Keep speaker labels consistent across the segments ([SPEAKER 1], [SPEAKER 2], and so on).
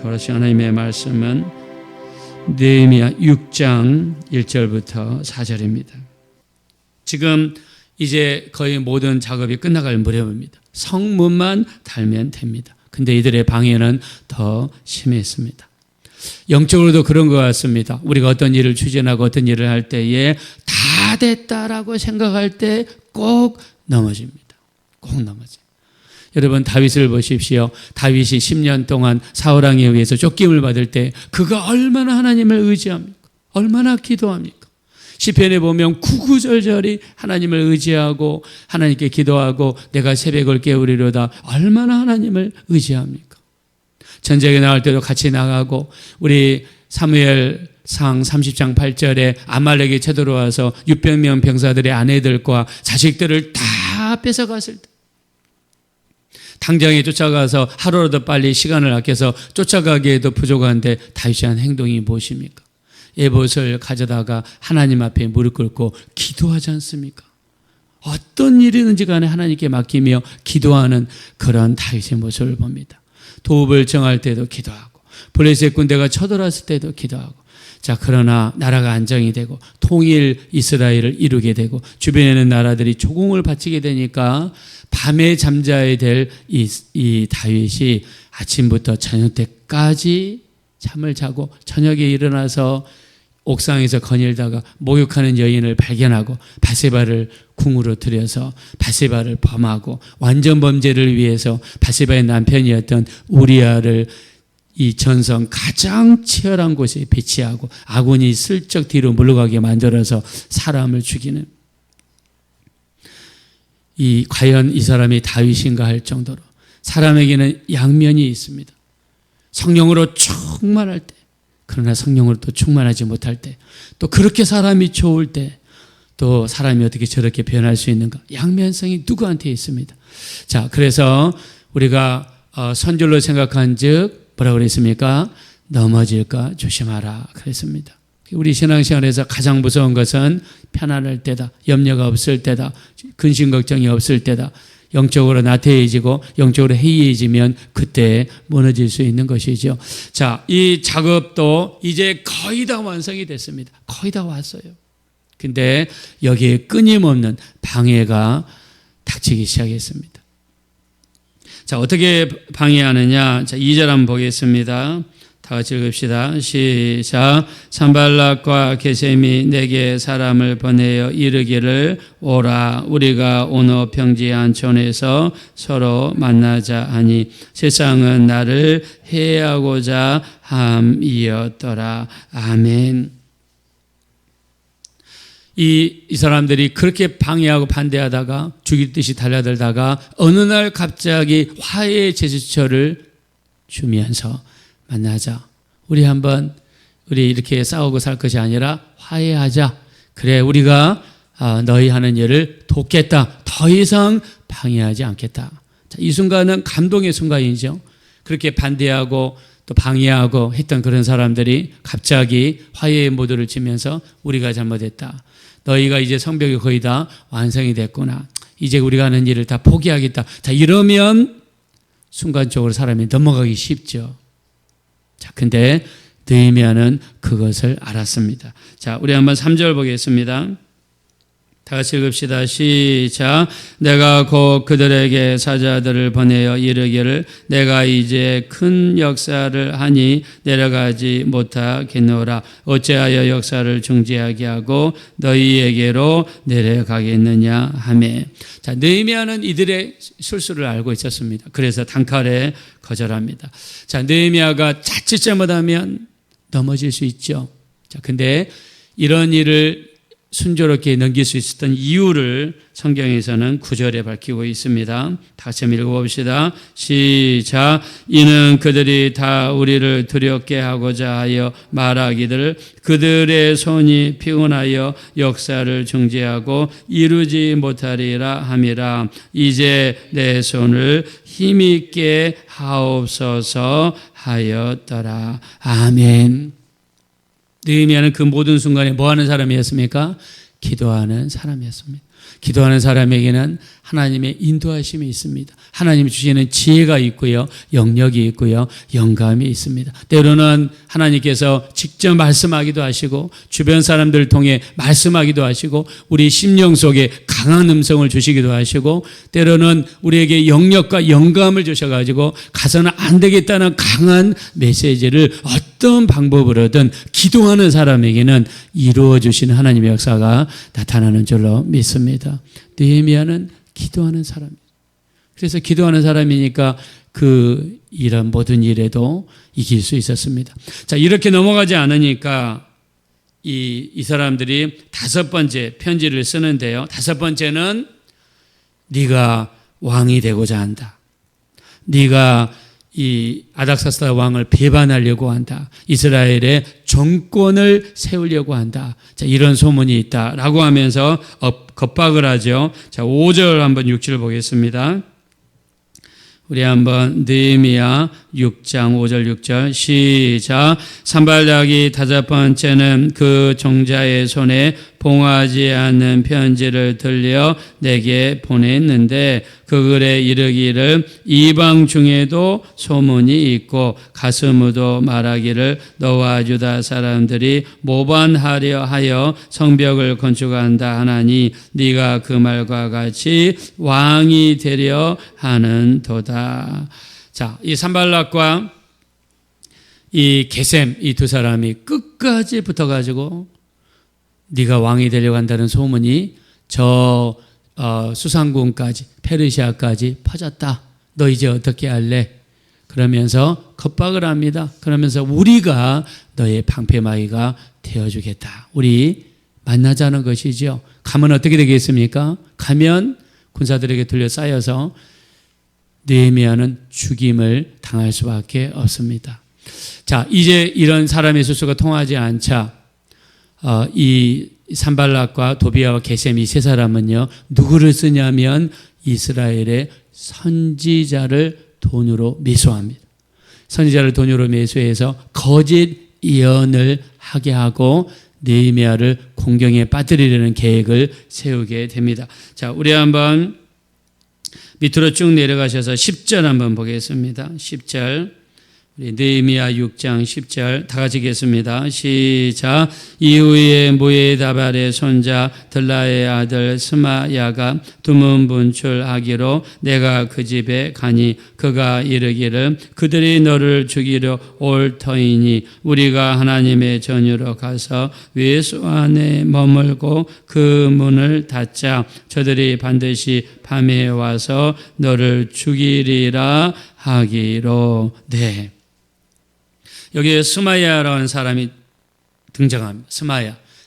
[SPEAKER 1] 돌아오신 하나님의 말씀은 느헤미야 6장 1절부터 4절입니다. 지금 이제 거의 모든 작업이 끝나갈 무렵입니다. 성문만 달면 됩니다. 근데 이들의 방해는 더 심했습니다. 영적으로도 그런 것 같습니다. 우리가 어떤 일을 추진하고 어떤 일을 할 때에 다 됐다라고 생각할 때 꼭 넘어집니다. 꼭 넘어져요. 여러분 다윗을 보십시오. 다윗이 10년 동안 사울왕에 의해서 쫓김을 받을 때 그가 얼마나 하나님을 의지합니까? 얼마나 기도합니까? 시편에 보면 구구절절히 하나님을 의지하고 하나님께 기도하고 내가 새벽을 깨우리로다 얼마나 하나님을 의지합니까? 전쟁에 나갈 때도 같이 나가고 우리 사무엘상 30장 8절에 아말렉이 쳐들어와서 600명 병사들의 아내들과 자식들을 다 뺏어갔을 때 당장에 쫓아가서 하루라도 빨리 시간을 아껴서 쫓아가기에도 부족한데 다윗이 한 행동이 무엇입니까? 에봇을 가져다가 하나님 앞에 무릎 꿇고 기도하지 않습니까? 어떤 일이든지 간에 하나님께 맡기며 기도하는 그런 다윗의 모습을 봅니다. 도읍을 정할 때도 기도하고 블레셋 군대가 쳐들어왔을 때도 기도하고 자 그러나 나라가 안정이 되고 통일 이스라엘을 이루게 되고 주변에 있는 나라들이 조공을 바치게 되니까 밤에 잠자야 될 이 다윗이 아침부터 저녁 때까지 잠을 자고 저녁에 일어나서 옥상에서 거닐다가 목욕하는 여인을 발견하고 바세바를 궁으로 들여서 바세바를 범하고 완전 범죄를 위해서 바세바의 남편이었던 우리아를 이 전성 가장 치열한 곳에 배치하고 아군이 슬쩍 뒤로 물러가게 만들어서 사람을 죽이는 과연 이 사람이 다윗인가 할 정도로 사람에게는 양면이 있습니다. 성령으로 충만할 때 그러나 성령으로 또 충만하지 못할 때 또 그렇게 사람이 좋을 때 또 사람이 어떻게 저렇게 변할 수 있는가 양면성이 누구한테 있습니다. 자 그래서 우리가 선줄로 생각한 즉 뭐라고 그랬습니까? 넘어질까 조심하라 그랬습니다. 우리 신앙생활에서 가장 무서운 것은 편안할 때다. 염려가 없을 때다. 근심 걱정이 없을 때다. 영적으로 나태해지고 영적으로 해이해지면 그때 무너질 수 있는 것이죠. 자, 이 작업도 이제 거의 다 완성이 됐습니다. 거의 다 왔어요. 근데 여기에 끊임없는 방해가 닥치기 시작했습니다. 자, 어떻게 방해하느냐? 자, 2절 한번 보겠습니다. 다 같이 읽읍시다. 시작. 산발락과 게셈이 내게 사람을 보내어 이르기를 오라 우리가 오너 평지한 촌에서 서로 만나자 하니 세상은 나를 해하고자 함이었더라. 아멘. 이 사람들이 그렇게 방해하고 반대하다가 죽일 듯이 달려들다가 어느 날 갑자기 화해의 제스처를 주면서 만나자. 우리 이렇게 싸우고 살 것이 아니라 화해하자. 그래, 우리가 너희 하는 일을 돕겠다. 더 이상 방해하지 않겠다. 자, 이 순간은 감동의 순간이죠. 그렇게 반대하고 또 방해하고 했던 그런 사람들이 갑자기 화해의 모드를 치면서 우리가 잘못했다. 너희가 이제 성벽이 거의 다 완성이 됐구나. 이제 우리가 하는 일을 다 포기하겠다. 자, 이러면 순간적으로 사람이 넘어가기 쉽죠. 자, 근데 느헤미야는 그것을 알았습니다. 자, 우리 한번 3절 보겠습니다. 다 같이 읽읍시다. 시작. 내가 곧 그들에게 사자들을 보내어 이르기를 내가 이제 큰 역사를 하니 내려가지 못하겠노라. 어찌하여 역사를 중지하게 하고 너희에게로 내려가겠느냐 하매. 자, 느헤미야는 이들의 실수를 알고 있었습니다. 그래서 단칼에 거절합니다. 자, 느헤미야가 자칫 잘못하면 넘어질 수 있죠. 자, 근데 이런 일을 순조롭게 넘길 수 있었던 이유를 성경에서는 9절에 밝히고 있습니다. 다시 한번 읽어봅시다. 시작. 이는 그들이 다 우리를 두렵게 하고자 하여 말하기를 그들의 손이 피곤하여 역사를 중지하고 이루지 못하리라 함이라. 이제 내 손을 힘있게 하옵소서 하였더라. 아멘. 느헤미야는 그 모든 순간에 뭐 하는 사람이었습니까? 기도하는 사람이었습니다. 기도하는 사람에게는 하나님의 인도하심이 있습니다. 하나님이 주시는 지혜가 있고요. 영역이 있고요. 영감이 있습니다. 때로는 하나님께서 직접 말씀하기도 하시고 주변 사람들을 통해 말씀하기도 하시고 우리 심령 속에 강한 음성을 주시기도 하시고 때로는 우리에게 영역과 영감을 주셔가지고 가서는 안 되겠다는 강한 메시지를 어떤 방법으로든 기도하는 사람에게는 이루어 주시는 하나님의 역사가 나타나는 줄로 믿습니다. 느헤미야는 기도하는 사람이에요. 그래서 기도하는 사람이니까 이런 모든 일에도 이길 수 있었습니다. 자, 이렇게 넘어가지 않으니까 이 사람들이 다섯 번째 편지를 쓰는데요. 다섯 번째는 네가 왕이 되고자 한다. 네가 이 아닥사스다 왕을 배반하려고 한다. 이스라엘의 정권을 세우려고 한다. 자, 이런 소문이 있다라고 하면서 겁박을 하죠. 자, 5절 한번 6절 보겠습니다. 우리 한번 느헤미야 6장 5절 6절 시작. 산발락이 다섯 번째는 그 종자의 손에 봉하지 않는 편지를 들려 내게 보냈는데 그 글에 이르기를 이방 중에도 소문이 있고 가스무도 말하기를 너와 유다 사람들이 모반하려 하여 성벽을 건축한다 하나니 네가 그 말과 같이 왕이 되려 하는도다. 자, 이 산발락과 이 게셈 이 두 사람이 끝까지 붙어가지고 네가 왕이 되려고 한다는 소문이 저 수상궁까지 페르시아까지 퍼졌다. 너 이제 어떻게 할래? 그러면서 겁박을 합니다. 그러면서 우리가 너의 방패막이가 되어주겠다. 우리 만나자는 것이죠. 가면 어떻게 되겠습니까? 가면 군사들에게 둘러싸여서 느헤미야는 죽임을 당할 수밖에 없습니다. 자, 이제 이런 사람의 수수가 통하지 않자 이 산발락과 도비아와 게셈 이 세 사람은요 누구를 쓰냐면 이스라엘의 선지자를 돈으로 매수합니다. 선지자를 돈으로 매수해서 거짓 예언을 하게 하고 느헤미야를 공경에 빠뜨리려는 계획을 세우게 됩니다. 자, 우리 한번 밑으로 쭉 내려가셔서 10절 한번 보겠습니다. 10절. 우리 느헤미야 6장 10절 다 같이 읽겠습니다. 시작. 이후에 무에다발의 손자 들라의 아들 스마야가 두문 분출하기로 내가 그 집에 가니 그가 이르기를 그들이 너를 죽이려 올 터이니 우리가 하나님의 전유로 가서 외소 안에 머물고 그 문을 닫자. 저들이 반드시 밤에 와서 너를 죽이리라 하기로. 네. 여기에 스마야라는 사람이 등장합니다.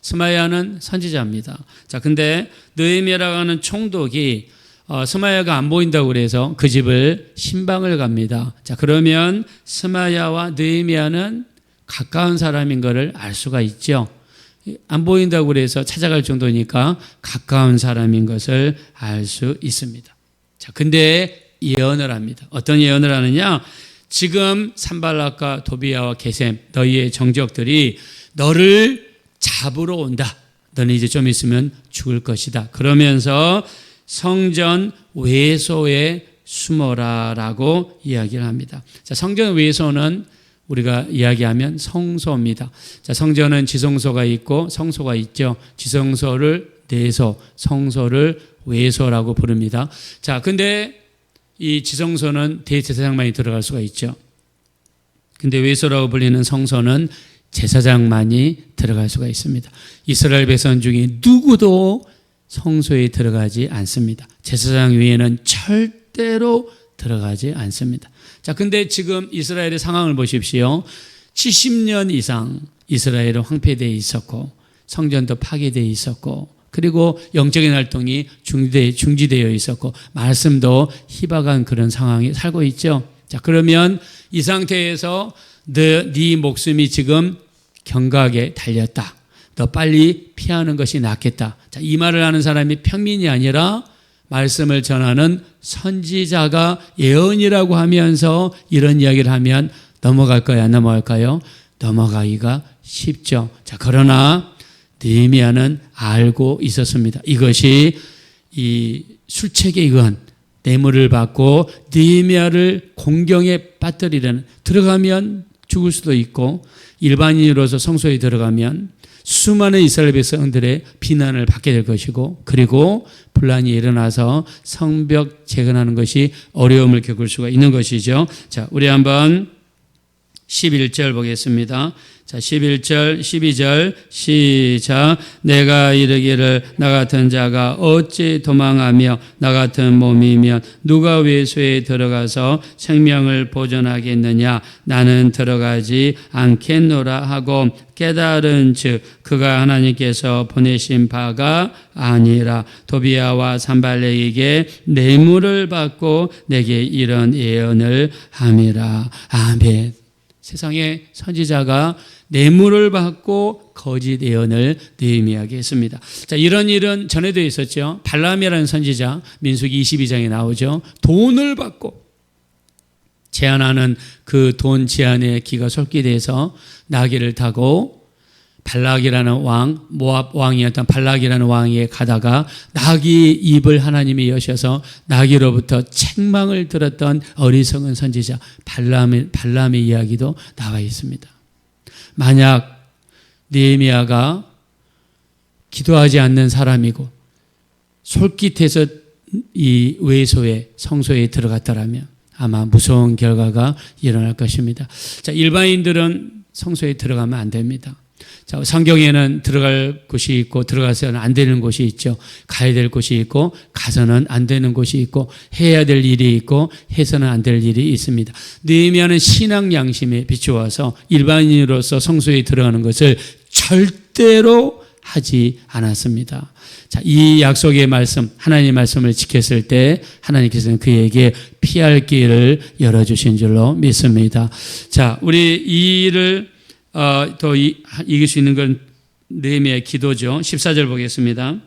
[SPEAKER 1] 스마야는 선지자입니다. 자, 근데 느헤미야라고 하는 총독이 스마야가 안 보인다고 그래서 그 집을 신방을 갑니다. 자, 그러면 스마야와 느헤미야는 가까운 사람인 것을 알 수가 있죠. 안 보인다고 그래서 찾아갈 정도니까 가까운 사람인 것을 알 수 있습니다. 자, 근데 예언을 합니다. 어떤 예언을 하느냐? 지금 산발락과 도비아와 게셈 너희의 정적들이 너를 잡으러 온다. 너는 이제 좀 있으면 죽을 것이다. 그러면서 성전 외소에 숨어라라고 이야기를 합니다. 자, 성전 외소는 우리가 이야기하면 성소입니다. 자, 성전은 지성소가 있고 성소가 있죠. 지성소를 내소, 성소를 외소라고 부릅니다. 자, 근데 이 지성소는 대제사장만이 들어갈 수가 있죠. 근데 외소라고 불리는 성소는 제사장만이 들어갈 수가 있습니다. 이스라엘 백성 중에 누구도 성소에 들어가지 않습니다. 제사장 외에는 절대로 들어가지 않습니다. 자, 근데 지금 이스라엘의 상황을 보십시오. 70년 이상 이스라엘은 황폐되어 있었고 성전도 파괴되어 있었고 그리고 영적인 활동이 중지되어 있었고 말씀도 희박한 그런 상황에 살고 있죠. 자, 그러면 이 상태에서 네 목숨이 지금 경각에 달렸다. 너 빨리 피하는 것이 낫겠다. 자, 이 말을 하는 사람이 평민이 아니라 말씀을 전하는 선지자가 예언이라고 하면서 이런 이야기를 하면 넘어갈까요? 안 넘어갈까요? 넘어가기가 쉽죠. 자, 그러나 느헤미야는 알고 있었습니다. 이것이 이 술책에 의한 뇌물을 받고 느헤미야를 공경에 빠뜨리려는, 들어가면 죽을 수도 있고 일반인으로서 성소에 들어가면 수많은 이스라엘 백성들의 비난을 받게 될 것이고, 그리고 분란이 일어나서 성벽 재건하는 것이 어려움을 겪을 수가 있는 것이죠. 자, 우리 한번 11절 보겠습니다. 자, 11절, 12절 시작. 내가 이르기를 나 같은 자가 어찌 도망하며 나 같은 몸이면 누가 외소에 들어가서 생명을 보존하겠느냐. 나는 들어가지 않겠노라 하고 깨달은 즉 그가 하나님께서 보내신 바가 아니라 도비야와 산발렉에게 뇌물을 받고 내게 이런 예언을 함이라. 아멘. 세상에 선지자가 뇌물을 받고 거짓 예언을 느헤미야에게 했습니다. 자, 이런 일은 전에도 있었죠. 발람이라는 선지자, 민수기 22장에 나오죠. 돈을 받고 제한하는 그 돈 제한의 기가 솔깃해서 나귀를 타고 발락이라는 왕, 모압 왕이었던 발락이라는 왕에게 가다가 나귀 입을 하나님이 여셔서 나귀로부터 책망을 들었던 어리석은 선지자 발람의 이야기도 나와 있습니다. 만약 느헤미야가 기도하지 않는 사람이고 솔깃해서 이 외소에 성소에 들어갔더라면 아마 무서운 결과가 일어날 것입니다. 자, 일반인들은 성소에 들어가면 안 됩니다. 자, 성경에는 들어갈 곳이 있고 들어가서는 안 되는 곳이 있죠. 가야 될 곳이 있고 가서는 안 되는 곳이 있고 해야 될 일이 있고 해서는 안 될 일이 있습니다. 느헤미야는 신앙 양심에 비추어서 일반인으로서 성소에 들어가는 것을 절대로 하지 않았습니다. 자, 이 약속의 말씀, 하나님의 말씀을 지켰을 때 하나님께서는 그에게 피할 길을 열어주신 줄로 믿습니다. 자, 우리 이 일을 더 이길 수 있는 건 느헤미야의 기도죠. 14절 보겠습니다.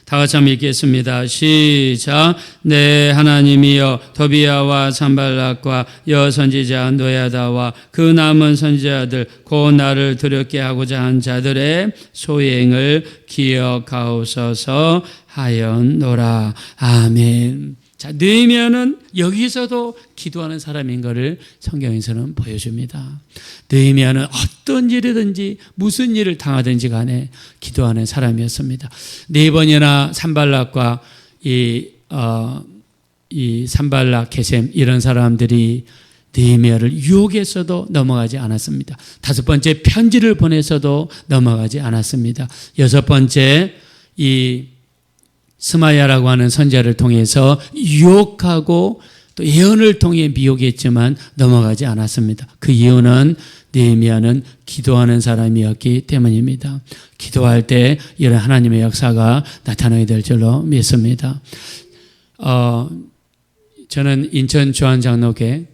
[SPEAKER 1] 다 같이 한번 읽겠습니다. 시작. 내 하나님이여 도비야와 산발락과 여선지자 노야다와 그 남은 선지자들 곧 나를 두렵게 하고자 한 자들의 소행을 기억하옵소서 하였노라. 아멘. 자, 느헤미야는 여기서도 기도하는 사람인 것을 성경에서는 보여줍니다. 느헤미야는 어떤 일이든지 무슨 일을 당하든지 간에 기도하는 사람이었습니다. 4번이나 산발락과 이 산발락, 게셈 이런 사람들이 느헤미야를 유혹해서도 넘어가지 않았습니다. 5번째 편지를 보내서도 넘어가지 않았습니다. 6번째 이 스마야라고 하는 선지자를 통해서 유혹하고 또 예언을 통해 미혹했지만 넘어가지 않았습니다. 그 이유는 느헤미야는 기도하는 사람이었기 때문입니다. 기도할 때 이런 하나님의 역사가 나타나게 될 줄로 믿습니다. 저는 인천 주한장로교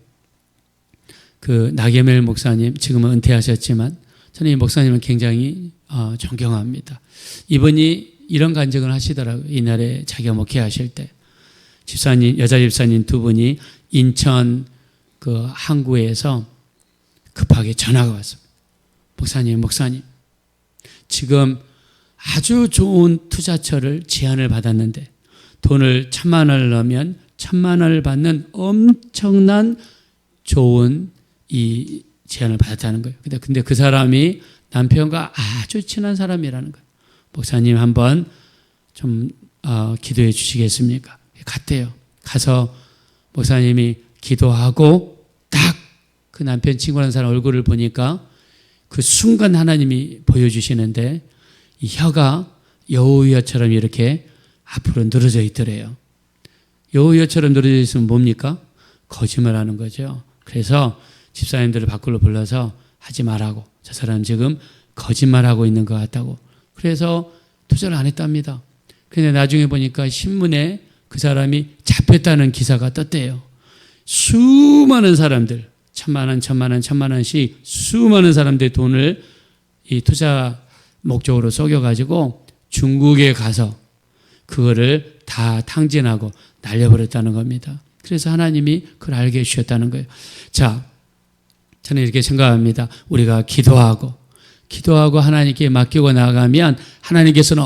[SPEAKER 1] 그 나게멜 목사님, 지금은 은퇴하셨지만 저는 이 목사님을 굉장히 존경합니다. 이분이 이런 간증을 하시더라고요. 이날에 자기가 목회하실 때 집사님, 여자 집사님 2분이 인천 그 항구에서 급하게 전화가 왔습니다. 목사님, 지금 아주 좋은 투자처를 제안을 받았는데 돈을 1,000만 원을 넣으면 1,000만 원을 받는 엄청난 좋은 이 제안을 받았다는 거예요. 근데 그 사람이 남편과 아주 친한 사람이라는 거예요. 목사님 한번 좀 기도해 주시겠습니까? 갔대요. 가서 목사님이 기도하고 딱 그 남편 친구라는 사람 얼굴을 보니까 그 순간 하나님이 보여주시는데 이 혀가 여우여처럼 이렇게 앞으로 늘어져 있더래요. 여우여처럼 늘어져 있으면 뭡니까? 거짓말하는 거죠. 그래서 집사님들을 밖으로 불러서 하지 말라고, 저 사람 지금 거짓말하고 있는 것 같다고. 그래서 투자를 안 했답니다. 그런데 나중에 보니까 신문에 그 사람이 잡혔다는 기사가 떴대요. 수많은 사람들, 1,000만 원, 1,000만 원, 1,000만 원씩 수많은 사람들의 돈을 이 투자 목적으로 속여가지고 중국에 가서 그거를 다 탕진하고 날려버렸다는 겁니다. 그래서 하나님이 그걸 알게 해주셨다는 거예요. 자, 저는 이렇게 생각합니다. 우리가 기도하고 하나님께 맡기고 나가면 하나님께서는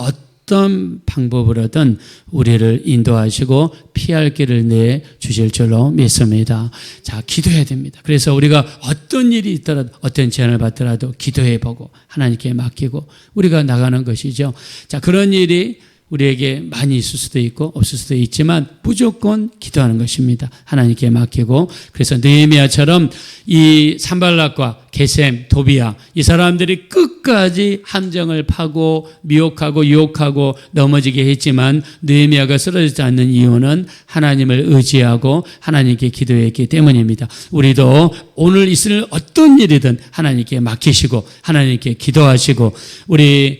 [SPEAKER 1] 어떤 방법으로든 우리를 인도하시고 피할 길을 내 주실 줄로 믿습니다. 자, 기도해야 됩니다. 그래서 우리가 어떤 일이 있더라도 어떤 제안을 받더라도 기도해보고 하나님께 맡기고 우리가 나가는 것이죠. 자, 그런 일이 우리에게 많이 있을 수도 있고 없을 수도 있지만 무조건 기도하는 것입니다. 하나님께 맡기고. 그래서 느헤미야처럼 이 산발락과 게셈, 도비야 이 사람들이 끝까지 함정을 파고 미혹하고 유혹하고 넘어지게 했지만 느헤미야가 쓰러지지 않는 이유는 하나님을 의지하고 하나님께 기도했기 때문입니다. 우리도 오늘 있을 어떤 일이든 하나님께 맡기시고 하나님께 기도하시고 우리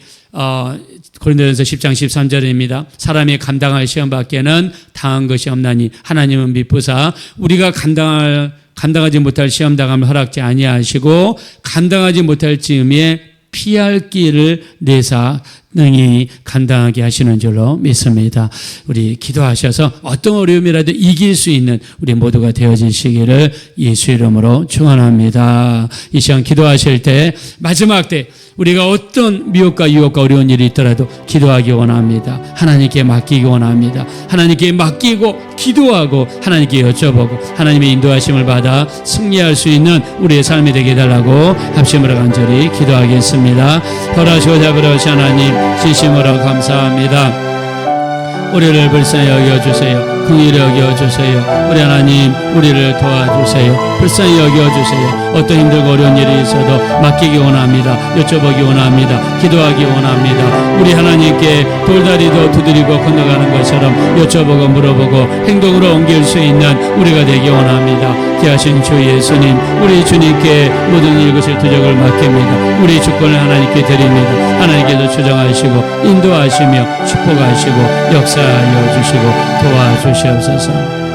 [SPEAKER 1] 고린도전서 10장 13절입니다. 사람이 감당할 시험 밖에는 당한 것이 없나니 하나님은 미쁘사 우리가 감당하지 못할 시험 당함을 허락지 아니하시고 감당하지 못할 즈음에 피할 길을 내사 능히 감당하게 하시는 줄로 믿습니다. 우리 기도하셔서 어떤 어려움이라도 이길 수 있는 우리 모두가 되어지시기를 예수 이름으로 축원합니다. 이 시간 기도하실 때 마지막 때 우리가 어떤 미혹과 유혹과 어려운 일이 있더라도 기도하기 원합니다. 하나님께 맡기기 원합니다. 하나님께 맡기고 기도하고 하나님께 여쭤보고 하나님의 인도하심을 받아 승리할 수 있는 우리의 삶이 되게 해달라고 합심으로 간절히 기도하겠습니다. 허락하시고 자비로우신 하나님 진심으로 감사합니다. 우리를 불쌍히 여겨주세요. 긍휼히 여겨주세요. 우리 하나님 우리를 도와주세요. 불쌍히 여겨주세요. 어떤 힘들고 어려운 일이 있어도 맡기기 원합니다. 여쭤보기 원합니다. 기도하기 원합니다. 우리 하나님께 돌다리도 두드리고 건너가는 것처럼 여쭤보고 물어보고 행동으로 옮길 수 있는 우리가 되기 원합니다. 귀하신 주 예수님 우리 주님께 모든 이것을 두적을 맡깁니다. 우리 주권을 하나님께 드립니다. 하나님께서 주장하시고 인도하시며 축복하시고 역사하여 주시고 도와주시옵소서.